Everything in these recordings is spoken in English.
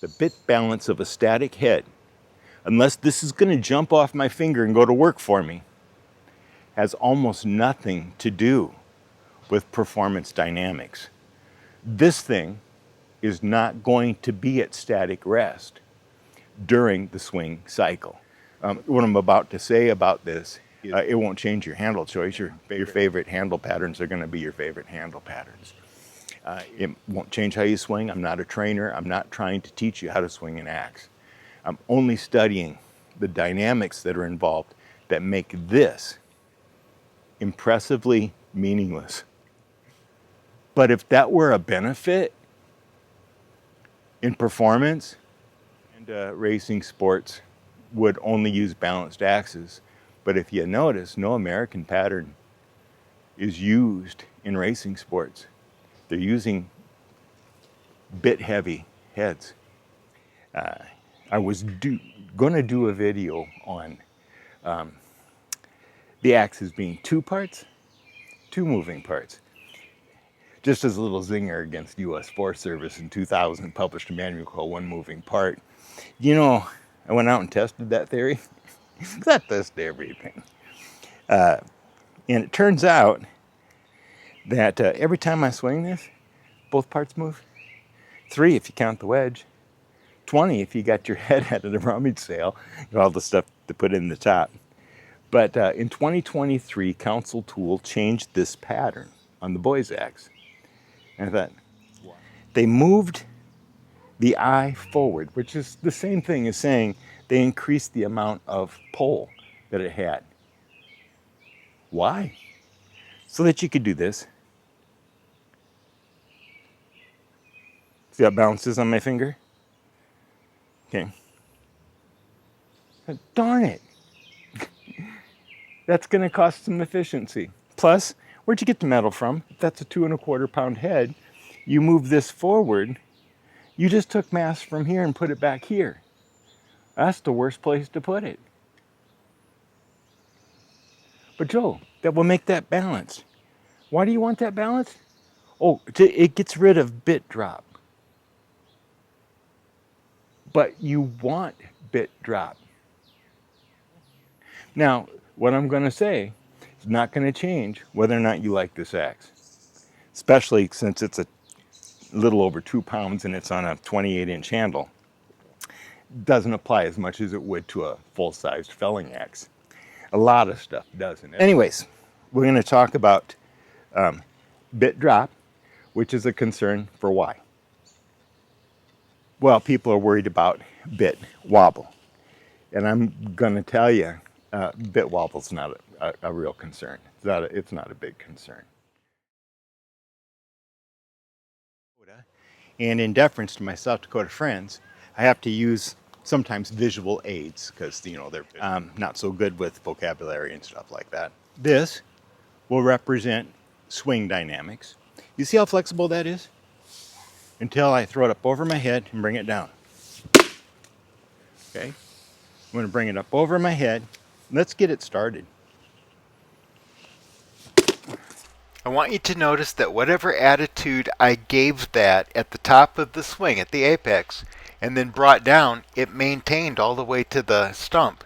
The bit balance of a static head, unless this is going to jump off my finger and go to work for me, has almost nothing to do with performance dynamics. This thing is not going to be at static rest during the swing cycle. What I'm about to say about this, it won't change your handle choice. Your favorite handle patterns are going to be your favorite handle patterns. It won't change how you swing. I'm not a trainer. I'm not trying to teach you how to swing an axe. I'm only studying the dynamics that are involved that make this impressively meaningless. But if that were a benefit in performance, and racing sports would only use balanced axes. But if you notice, no American pattern is used in racing sports. They're using bit heavy heads. I was going to do a video on the axes being two moving parts. Just as a little zinger against U.S. Forest Service in 2000 published a manual called One Moving Part. You know, I went out and tested that theory. That tests everything. And it turns out that every time I swing this, both parts move. 3 if you count the wedge. 20 if you got your head out of the rummage sale, all the stuff to put in the top. But in 2023, Council Tool changed this pattern on the boys' axe. And I thought, they moved the eye forward, which is the same thing as saying they increased the amount of pull that it had. Why? So that you could do this. See how it bounces on my finger? Okay. Darn it. That's going to cost some efficiency. Plus, where'd you get the metal from? If that's a 2 1/4 pound head, you move this forward, you just took mass from here and put it back here. That's the worst place to put it. But Joe, that will make that balanced. Why do you want that balanced? Oh, it gets rid of bit drop. But you want bit drop. Now, what I'm going to say is not going to change whether or not you like this axe. Especially since it's a little over 2 pounds and it's on a 28-inch handle. Doesn't apply as much as it would to a full-sized felling axe. A lot of stuff doesn't. Anyways, we're going to talk about bit drop, which is a concern for why. Well, people are worried about bit wobble. And I'm going to tell you, bit wobble's not a real concern. It's not a big concern. And in deference to my South Dakota friends, I have to use sometimes visual aids because, you know, they're not so good with vocabulary and stuff like that. This will represent swing dynamics. You see how flexible that is? Until I throw it up over my head and bring it down. Okay? I'm going to bring it up over my head. Let's get it started. I want you to notice that whatever attitude I gave that at the top of the swing, at the apex, and then brought down, it maintained all the way to the stump.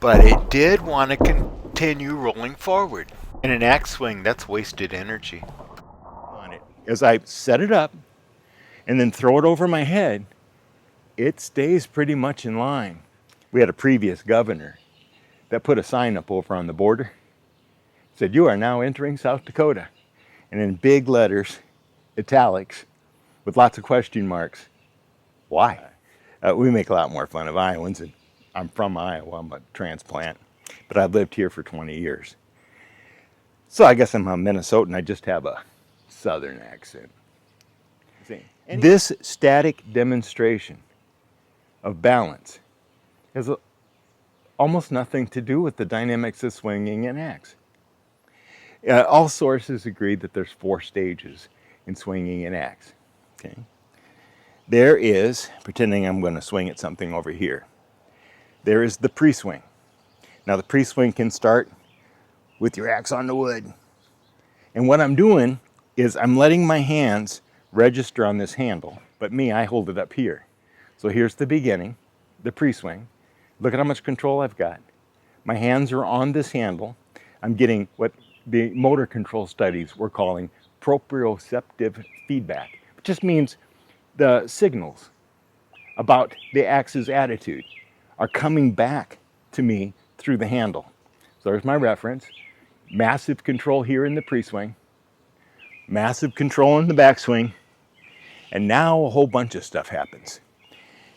But it did want to continue rolling forward. In an axe swing, that's wasted energy. On it. As I set it up and then throw it over my head, it stays pretty much in line. We had a previous governor that put a sign up over on the border. Said, "You are now entering South Dakota." And in big letters, italics, with lots of question marks. Why? We make a lot more fun of Iowans, and I'm from Iowa. I'm a transplant, but I've lived here for 20 years. So I guess I'm a Minnesotan. I just have a southern accent. This static demonstration of balance has almost nothing to do with the dynamics of swinging an axe. All sources agree that there's 4 stages in swinging an axe. Okay. There is, pretending I'm going to swing at something over here, there is the pre-swing. Now the pre-swing can start with your axe on the wood. And what I'm doing is I'm letting my hands register on this handle, but I hold it up here. So here's the beginning, the pre-swing. Look at how much control I've got. My hands are on this handle. I'm getting what the motor control studies were calling proprioceptive feedback. It just means the signals about the axe's attitude are coming back to me through the handle. So there's my reference. Massive control here in the pre-swing, massive control in the backswing, and now a whole bunch of stuff happens.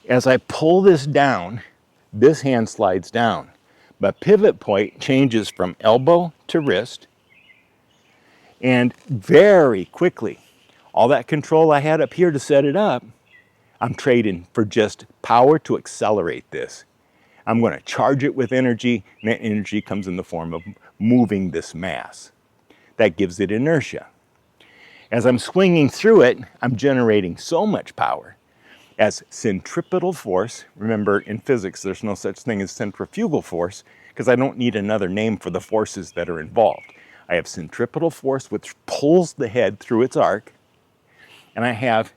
As I pull this down, this hand slides down. My pivot point changes from elbow to wrist, and very quickly, all that control I had up here to set it up, I'm trading for just power to accelerate this. I'm going to charge it with energy, and that energy comes in the form of moving this mass. That gives it inertia. As I'm swinging through it, I'm generating so much power as centripetal force. Remember, in physics, there's no such thing as centrifugal force because I don't need another name for the forces that are involved. I have centripetal force, which pulls the head through its arc, and I have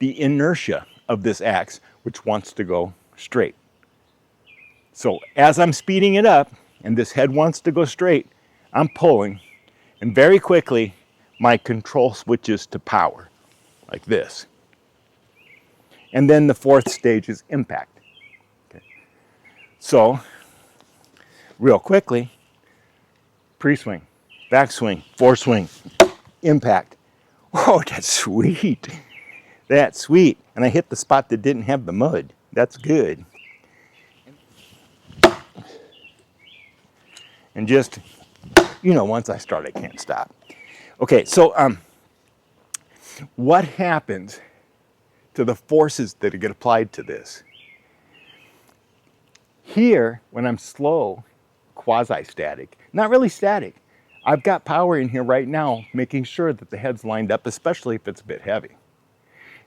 the inertia of this axe, which wants to go straight. So as I'm speeding it up, and this head wants to go straight, I'm pulling, and very quickly, my control switches to power, like this. And then the fourth stage is impact. Okay. So, real quickly, pre-swing, backswing, foreswing, impact. Oh, that's sweet. That's sweet. And I hit the spot that didn't have the mud. That's good. And just, once I start, I can't stop. Okay, so what happens to the forces that get applied to this? Here, when I'm slow, quasi-static, not really static, I've got power in here right now making sure that the head's lined up, especially if it's a bit heavy.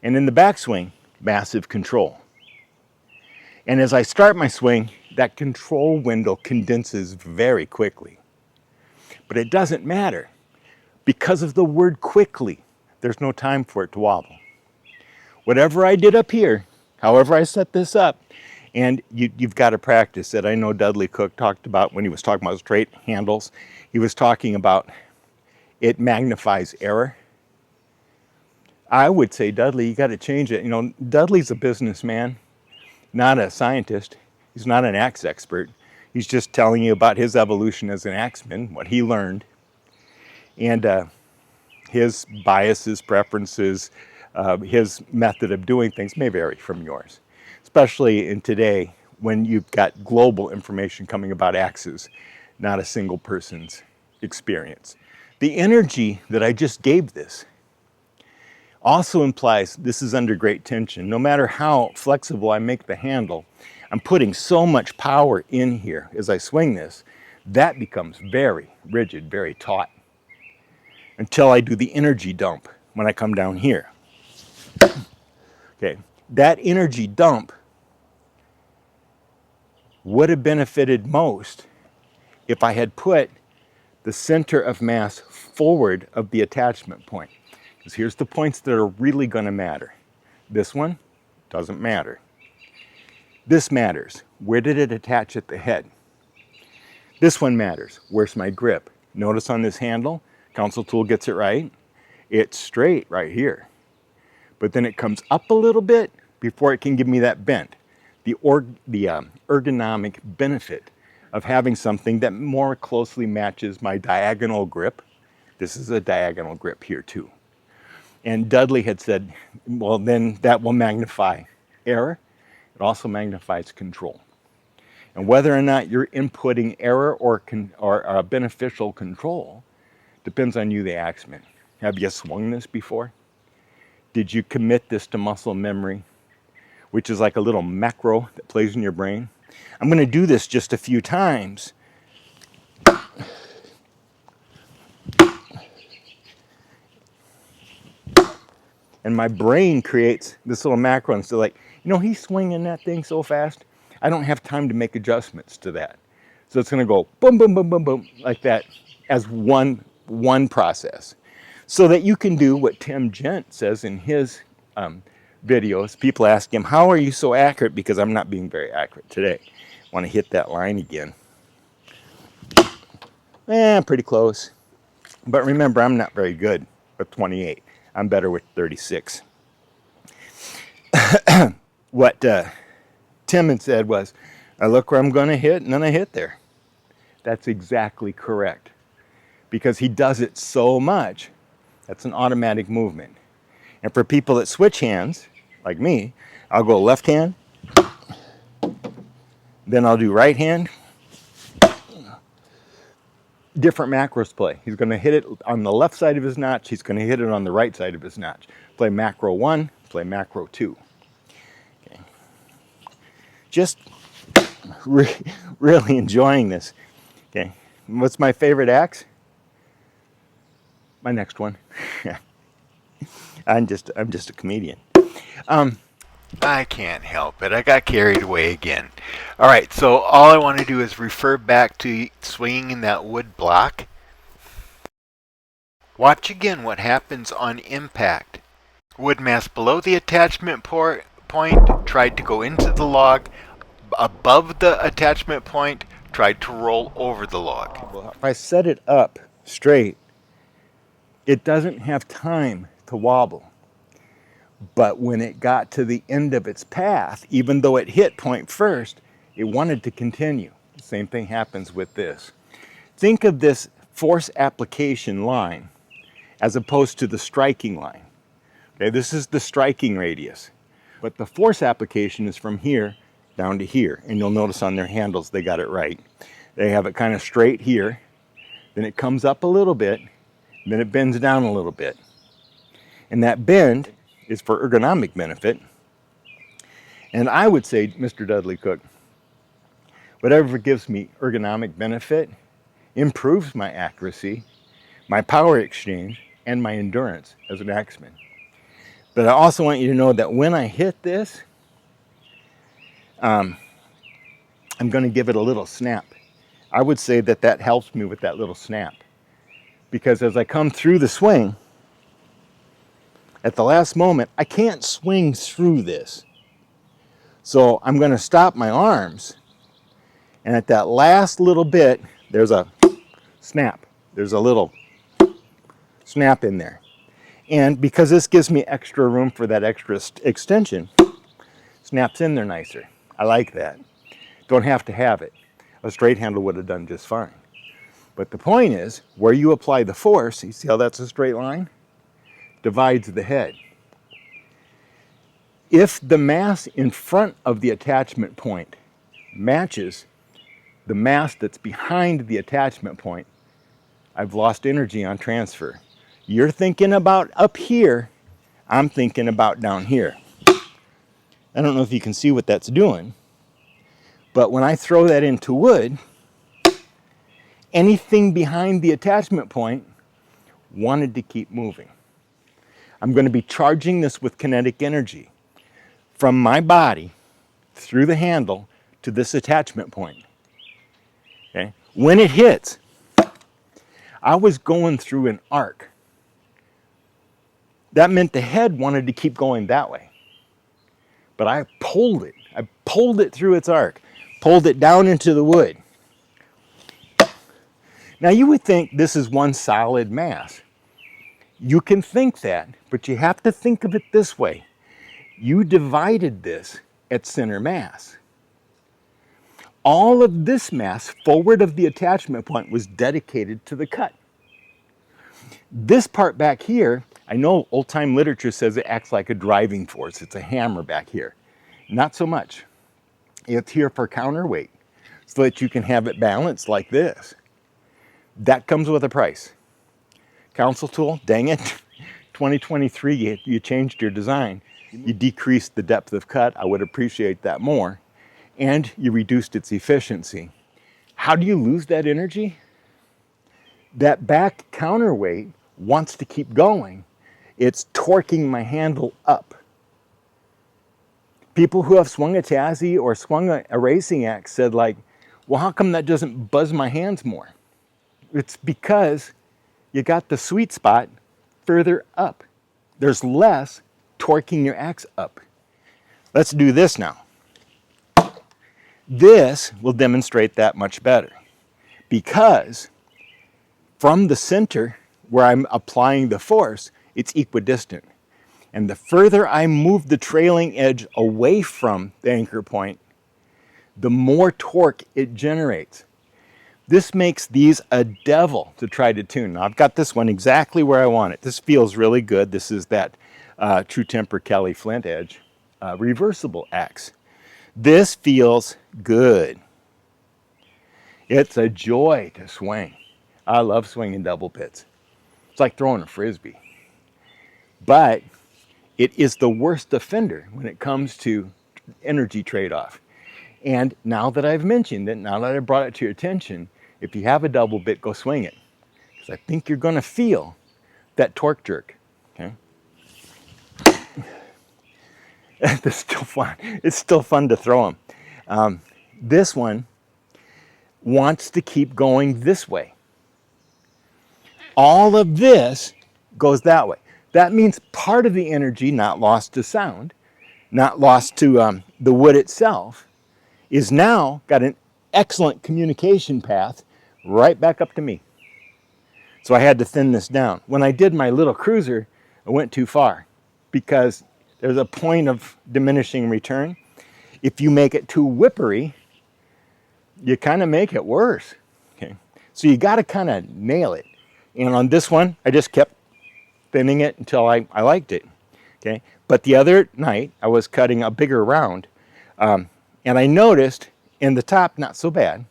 And in the backswing, massive control. And as I start my swing, that control window condenses very quickly. But it doesn't matter. Because of the word quickly, there's no time for it to wobble. Whatever I did up here, however I set this up, and you've got to practice it. I know Dudley Cook talked about, when he was talking about straight handles, he was talking about it magnifies error. I would say, Dudley, you got to change it. Dudley's a businessman, not a scientist. He's not an axe expert. He's just telling you about his evolution as an axeman, what he learned. And his biases, preferences, his method of doing things may vary from yours, especially in today when you've got global information coming about axes, not a single person's experience. The energy that I just gave this also implies this is under great tension. No matter how flexible I make the handle, I'm putting so much power in here as I swing this, that becomes very rigid, very taut, until I do the energy dump when I come down here. Okay, that energy dump would have benefited most if I had put the center of mass forward of the attachment point. Because here's the points that are really going to matter. This one doesn't matter. This matters. Where did it attach at the head? This one matters. Where's my grip? Notice on this handle, Council Tool gets it right. It's straight right here. But then it comes up a little bit before it can give me that bend. The ergonomic benefit of having something that more closely matches my diagonal grip. This is a diagonal grip here too. And Dudley had said, well, then that will magnify error. It also magnifies control. And whether or not you're inputting error or beneficial control depends on you, the axeman. Have you swung this before? Did you commit this to muscle memory, which is like a little macro that plays in your brain? I'm going to do this just a few times. And my brain creates this little macro and so like, he's swinging that thing so fast, I don't have time to make adjustments to that. So it's going to go boom, boom, boom, boom, boom, like that as one process. So that you can do what Tim Gent says in his videos, people ask him, how are you so accurate? Because I'm not being very accurate today. Want to hit that line again. Pretty close. But remember, I'm not very good with 28. I'm better with 36. What Tim had said was, I look where I'm going to hit, and then I hit there. That's exactly correct. Because he does it so much, that's an automatic movement. And for people that switch hands, like me, I'll go left hand, then I'll do right hand. Different macros play. He's going to hit it on the left side of his notch. He's going to hit it on the right side of his notch. Play macro 1, play macro 2. Okay. Just really enjoying this. Okay. What's my favorite axe? My next one. I'm just a comedian. I can't help it. I got carried away again. All right, so all I want to do is refer back to swinging in that wood block. Watch again what happens on impact. Wood mass below the attachment point tried to go into the log. Above the attachment point tried to roll over the log. If I set it up straight, it doesn't have time to wobble. But when it got to the end of its path, even though it hit point first, it wanted to continue. The same thing happens with this. Think of this force application line as opposed to the striking line. Okay, this is the striking radius. But the force application is from here down to here. And you'll notice on their handles they got it right. They have it kind of straight here. Then it comes up a little bit. Then it bends down a little bit. And that bend is for ergonomic benefit. And I would say, Mr. Dudley Cook, whatever gives me ergonomic benefit improves my accuracy, my power exchange, and my endurance as an axman. But I also want you to know that when I hit this, I'm going to give it a little snap. I would say that that helps me with that little snap. Because as I come through the swing, at the last moment, I can't swing through this. So I'm going to stop my arms. And at that last little bit, there's a snap. There's a little snap in there. And because this gives me extra room for that extra extension, snaps in there nicer. I like that. Don't have to have it. A straight handle would have done just fine. But the point is, where you apply the force, you see how that's a straight line? Divides the head. If the mass in front of the attachment point matches the mass that's behind the attachment point, I've lost energy on transfer. You're thinking about up here, I'm thinking about down here. I don't know if you can see what that's doing, but when I throw that into wood, anything behind the attachment point wanted to keep moving. I'm going to be charging this with kinetic energy from my body through the handle to this attachment point. Okay? When it hits, I was going through an arc. That meant the head wanted to keep going that way. But I pulled it. I pulled it through its arc, pulled it down into the wood. Now you would think this is one solid mass. You can think that, but you have to think of it this way. You divided this at center mass. All of this mass forward of the attachment point was dedicated to the cut. This part back here, I know old-time literature says it acts like a driving force. It's a hammer back here. Not so much. It's here for counterweight so that you can have it balanced like this. That comes with a price. Council tool, dang it, 2023, you changed your design. You decreased the depth of cut. I would appreciate that more. And you reduced its efficiency. How do you lose that energy? That back counterweight wants to keep going. It's torquing my handle up. People who have swung a Tassie or swung a racing axe said like, well, how come that doesn't buzz my hands more? It's because you got the sweet spot further up. There's less torquing your axe up. Let's do this now. This will demonstrate that much better because from the center where I'm applying the force, it's equidistant. And the further I move the trailing edge away from the anchor point, the more torque it generates. This makes these a devil to try to tune. Now I've got this one exactly where I want it. This feels really good. This is that True Temper Kelly Flint Edge reversible axe. This feels good. It's a joy to swing. I love swinging double pits. It's like throwing a frisbee. But it is the worst offender when it comes to energy trade-off. And now that I've mentioned it, now that I brought it to your attention, if you have a double bit, go swing it. Because I think you're going to feel that torque jerk. Okay? It's still fun. It's still fun to throw them. This one wants to keep going this way. All of this goes that way. That means part of the energy not lost to sound, not lost to the wood itself, is now got an excellent communication path right back up to me. So I had to thin this down. When I did my little cruiser, I went too far because there's a point of diminishing return. If you make it too whippery, you kind of make it worse. Okay? So you got to kind of nail it. And on this one, I just kept thinning it until I liked it. Okay? But the other night, I was cutting a bigger round, and I noticed in the top, not so bad.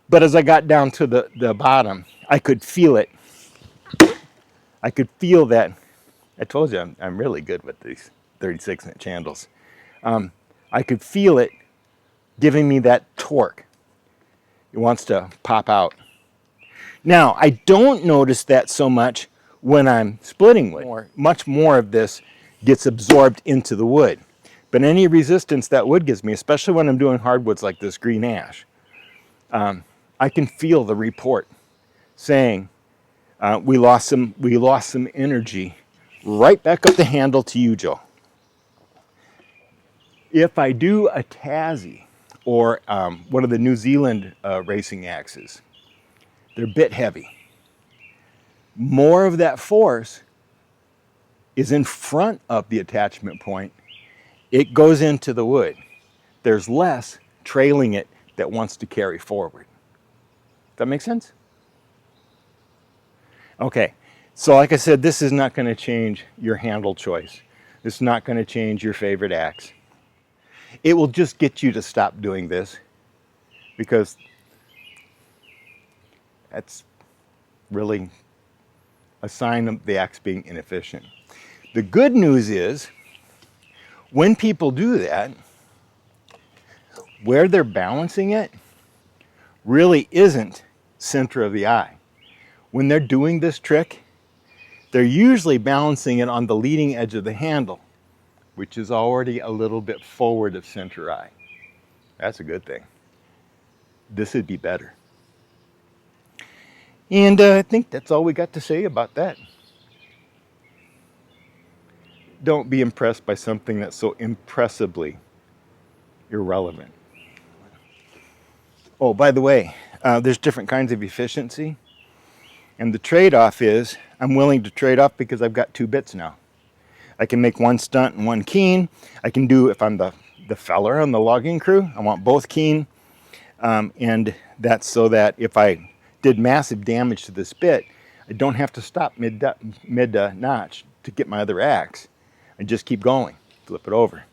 But as I got down to the bottom, I could feel it. I could feel that. I told you I'm really good with these 36-inch handles. I could feel it giving me that torque. It wants to pop out. Now, I don't notice that so much when I'm splitting wood. Much more of this gets absorbed into the wood. But any resistance that wood gives me, especially when I'm doing hardwoods like this green ash, I can feel the report saying we lost some energy right back up the handle to you, Joe. If I do a Tassie or one of the New Zealand racing axes, they're a bit heavy. More of that force is in front of the attachment point. It goes into the wood. There's less trailing it that wants to carry forward. Does that make sense? Okay, so like I said, this is not going to change your handle choice. It's not going to change your favorite axe. It will just get you to stop doing this because that's really a sign of the axe being inefficient. The good news is when people do that, where they're balancing it really isn't center of the eye. When they're doing this trick, they're usually balancing it on the leading edge of the handle, which is already a little bit forward of center eye. That's a good thing. This would be better. And I think that's all we got to say about that. Don't be impressed by something that's so impressively irrelevant. Oh, by the way, there's different kinds of efficiency. And the trade-off is I'm willing to trade off because I've got two bits now. I can make one stunt and one keen. I can do, if I'm the feller on the logging crew, I want both keen. And that's so that if I did massive damage to this bit, I don't have to stop mid notch to get my other axe. I just keep going, flip it over.